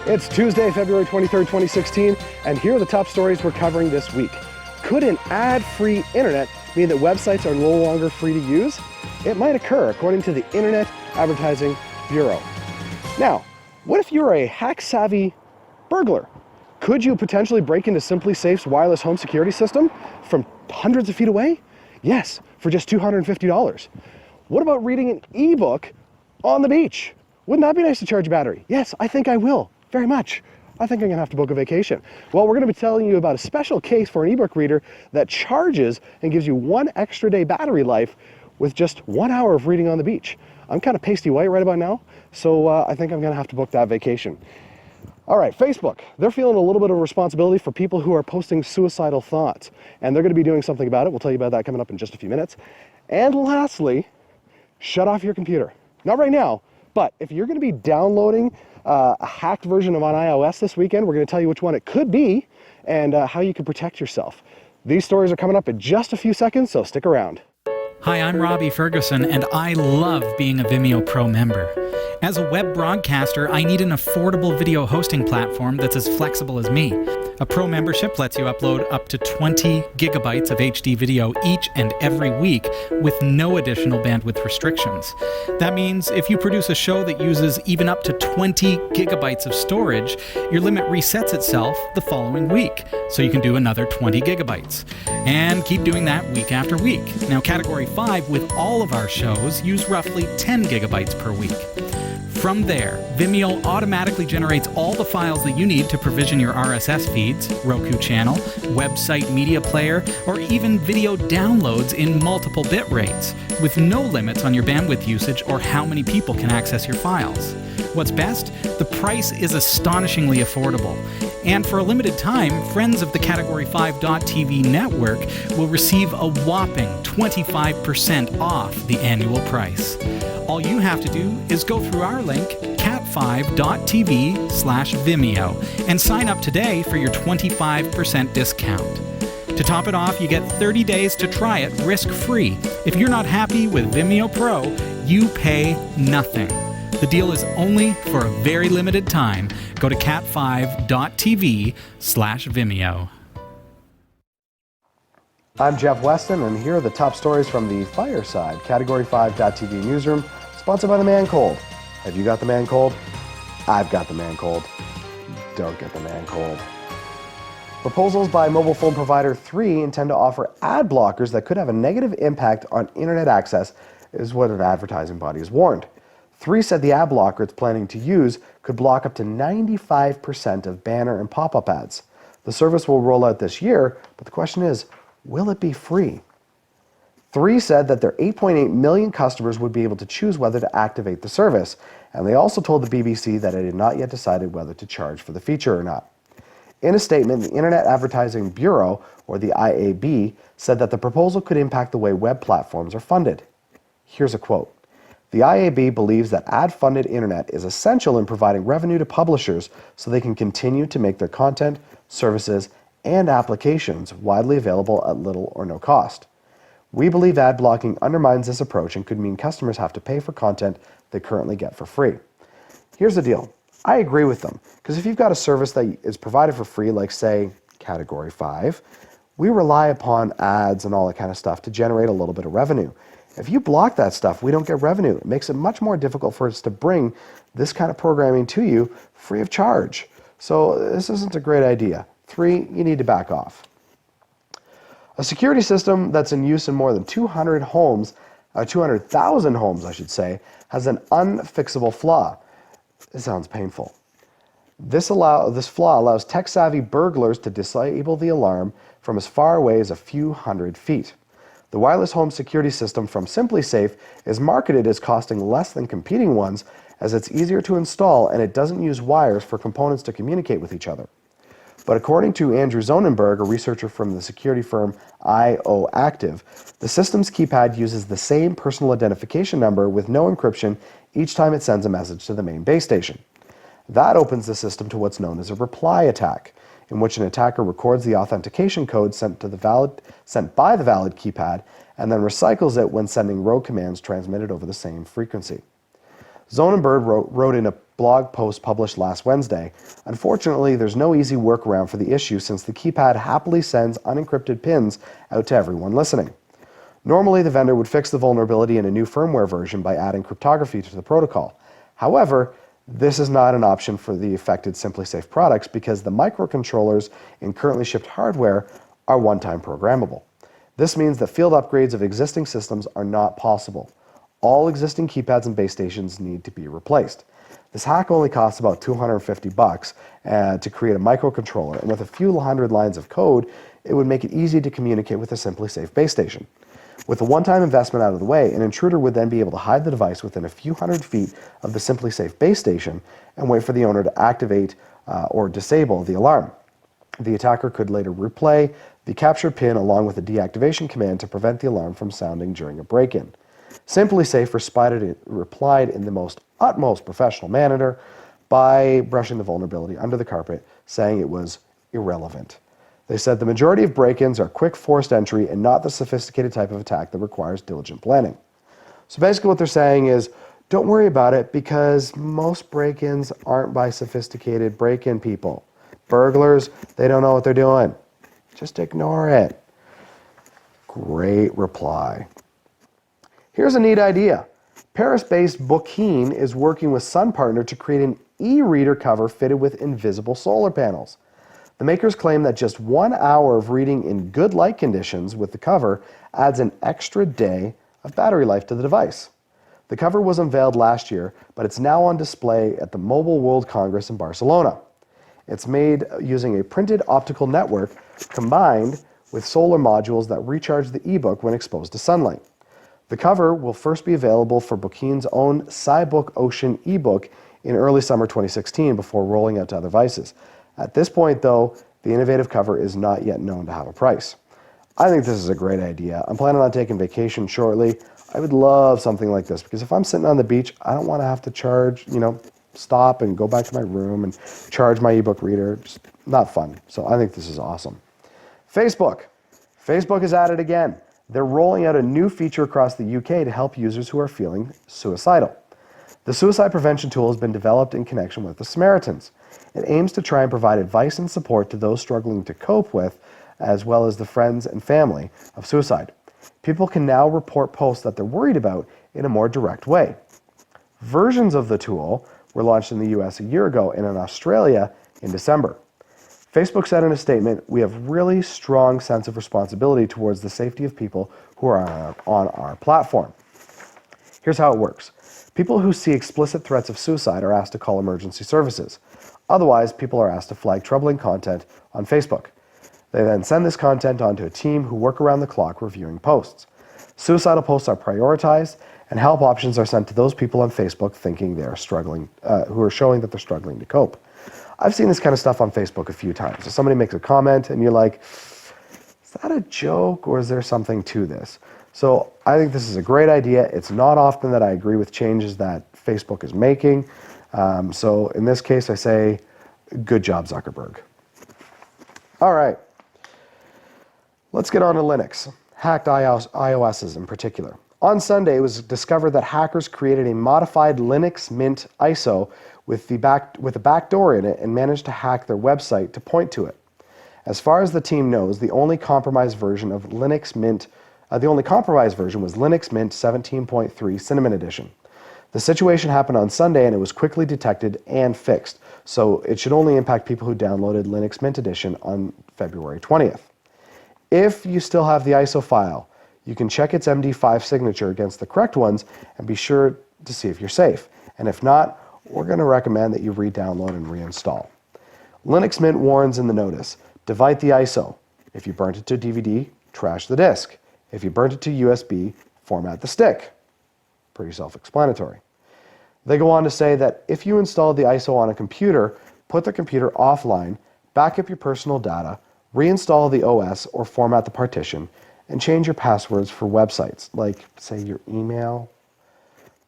It's Tuesday, February 23rd, 2016, and here are the top stories we're covering this week. Could an ad-free internet mean that websites are no longer free to use? It might occur, according to the Internet Advertising Bureau. Now, what if you're a hack-savvy burglar? Could you potentially break into Simply Safe's wireless home security system from hundreds of feet away? Yes, for just $250. What about reading an ebook on the beach? Wouldn't that be nice to charge a battery? Yes, I think I will, very much. I think I'm gonna have to book a vacation. Well, we're gonna be telling you about a special case for an ebook reader that charges and gives you 1 extra day battery life with just 1 hour of reading on the beach. I'm kind of pasty white right about now, so I think I'm gonna have to book that vacation. All right, Facebook, they're feeling a little bit of responsibility for people who are posting suicidal thoughts, and they're gonna be doing something about it. We'll tell you about that coming up in just a few minutes. And lastly, shut off your computer. Not right now, but if you're gonna be downloading a hacked version of on iOS this weekend, we're gonna tell you which one it could be and how you can protect yourself. These stories are coming up in just a few seconds, so stick around. Hi, I'm Robbie Ferguson, and I love being a Vimeo Pro member. As a web broadcaster, I need an affordable video hosting platform that's as flexible as me. A Pro membership lets you upload up to 20 gigabytes of HD video each and every week with no additional bandwidth restrictions. That means if you produce a show that uses even up to 20 gigabytes of storage, your limit resets itself the following week, so you can do another 20 gigabytes. And keep doing that week after week. Now, Category 5 with all of our shows use roughly 10 gigabytes per week. From there, Vimeo automatically generates all the files that you need to provision your RSS feeds, Roku channel, website media player, or even video downloads in multiple bit rates, with no limits on your bandwidth usage or how many people can access your files. What's best? The price is astonishingly affordable. And for a limited time, friends of the Category 5.tv network will receive a whopping 25% off the annual price. All you have to do is go through our link, cat5.tv/Vimeo, and sign up today for your 25% discount. To top it off, you get 30 days to try it risk-free. If you're not happy with Vimeo Pro, you pay nothing. The deal is only for a very limited time. Go to cat5.tv/Vimeo. I'm Jeff Weston, and here are the top stories from the Fireside Category 5.tv newsroom, sponsored by the Man Cold. Have you got the Man Cold? I've got the Man Cold. Don't get the Man Cold. Proposals by mobile phone provider 3 intend to offer ad blockers that could have a negative impact on internet access, is what an advertising body has warned. 3 said the ad blocker it's planning to use could block up to 95% of banner and pop-up ads. The service will roll out this year, but the question is, will it be free? 3 said that their 8.8 million customers would be able to choose whether to activate the service, and they also told the BBC that it had not yet decided whether to charge for the feature or not. In a statement, the Internet Advertising Bureau, or the IAB, said that the proposal could impact the way web platforms are funded. Here's a quote. The IAB believes that ad-funded internet is essential in providing revenue to publishers so they can continue to make their content, services, and applications widely available at little or no cost. We believe ad blocking undermines this approach and could mean customers have to pay for content they currently get for free. Here's the deal. I agree with them, because if you've got a service that is provided for free, like say Category 5, we rely upon ads and all that kind of stuff to generate a little bit of revenue. If you block that stuff, we don't get revenue. It makes it much more difficult for us to bring this kind of programming to you free of charge. So this isn't a great idea. 3, you need to back off. A security system that's in use in more than 200,000 homes, I should say, has an unfixable flaw. It sounds painful. This flaw allows tech-savvy burglars to disable the alarm from as far away as a few hundred feet. The wireless home security system from Simply Safe is marketed as costing less than competing ones, as it's easier to install and it doesn't use wires for components to communicate with each other. But according to Andrew Zonenberg, a researcher from the security firm IO Active, the system's keypad uses the same personal identification number with no encryption each time it sends a message to the main base station. That opens the system to what's known as a reply attack, in which an attacker records the authentication code sent by the valid keypad and then recycles it when sending rogue commands transmitted over the same frequency. Zonenberg wrote in a blog post published last Wednesday, "Unfortunately, there's no easy workaround for the issue since the keypad happily sends unencrypted pins out to everyone listening. Normally, the vendor would fix the vulnerability in a new firmware version by adding cryptography to the protocol. However, this is not an option for the affected SimpliSafe products because the microcontrollers in currently shipped hardware are one-time programmable. This means that field upgrades of existing systems are not possible. All existing keypads and base stations need to be replaced. This hack only costs about $250 to create a microcontroller, and with a few hundred lines of code, it would make it easy to communicate with a SimpliSafe base station. With a one-time investment out of the way, an intruder would then be able to hide the device within a few hundred feet of the SimpliSafe base station and wait for the owner to activate or disable the alarm. The attacker could later replay the captured pin along with a deactivation command to prevent the alarm from sounding during a break-in. SimpliSafe replied in the utmost professional manner by brushing the vulnerability under the carpet, saying it was irrelevant. They said the majority of break-ins are quick forced entry and not the sophisticated type of attack that requires diligent planning. So basically what they're saying is, don't worry about it because most break-ins aren't by sophisticated break-in people. Burglars, they don't know what they're doing. Just ignore it. Great reply. Here's a neat idea. Paris-based Bookin is working with Sun Partner to create an e-reader cover fitted with invisible solar panels. The makers claim that just 1 hour of reading in good light conditions with the cover adds an extra day of battery life to the device. The cover was unveiled last year, but it's now on display at the Mobile World Congress in Barcelona. It's made using a printed optical network combined with solar modules that recharge the ebook when exposed to sunlight. The cover will first be available for Bookin's own SciBook Ocean ebook in early summer 2016 before rolling out to other devices. At this point, though, the innovative cover is not yet known to have a price. I think this is a great idea. I'm planning on taking vacation shortly. I would love something like this because if I'm sitting on the beach, I don't want to have to charge, stop and go back to my room and charge my ebook reader. Just not fun. So I think this is awesome. Facebook. Facebook is at it again. They're rolling out a new feature across the UK to help users who are feeling suicidal. The suicide prevention tool has been developed in connection with the Samaritans. It aims to try and provide advice and support to those struggling to cope with, as well as the friends and family of suicide. People can now report posts that they're worried about in a more direct way. Versions of the tool were launched in the US a year ago and in Australia in December. Facebook said in a statement, "We have really strong sense of responsibility towards the safety of people who are on our platform." Here's how it works. People who see explicit threats of suicide are asked to call emergency services. Otherwise, people are asked to flag troubling content on Facebook. They then send this content on to a team who work around the clock reviewing posts. Suicidal posts are prioritized, and help options are sent to those people on Facebook thinking they're struggling, who are showing that they're struggling to cope. I've seen this kind of stuff on Facebook a few times. So somebody makes a comment, and you're like, is that a joke, or is there something to this? So I think this is a great idea. It's not often that I agree with changes that Facebook is making. So in this case, I say, good job, Zuckerberg. All right. Let's get on to Linux, hacked iOSs in particular. On Sunday, it was discovered that hackers created a modified Linux Mint ISO with a backdoor in it and managed to hack their website to point to it. As far as the team knows, the only compromised version was Linux Mint 17.3 Cinnamon Edition. The situation happened on Sunday and it was quickly detected and fixed, so it should only impact people who downloaded Linux Mint Edition on February 20th. If you still have the ISO file, you can check its MD5 signature against the correct ones and be sure to see if you're safe. And if not, we're going to recommend that you re-download and reinstall. Linux Mint warns in the notice, divide the ISO. If you burnt it to DVD, trash the disk. If you burnt it to USB, format the stick. Pretty self-explanatory. They go on to say that if you installed the ISO on a computer, put the computer offline, back up your personal data, reinstall the OS or format the partition, and change your passwords for websites, like, say, your email.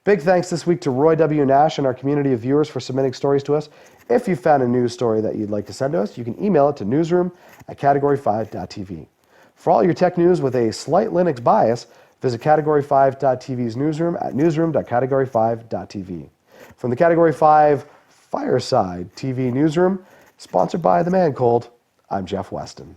Big thanks this week to Roy W. Nash and our community of viewers for submitting stories to us. If you found a news story that you'd like to send to us, you can email it to newsroom@category5.tv. For all your tech news with a slight Linux bias, visit category5.tv's newsroom at newsroom.category5.tv. From the Category 5 Fireside TV Newsroom, sponsored by The Man Cold, I'm Jeff Weston.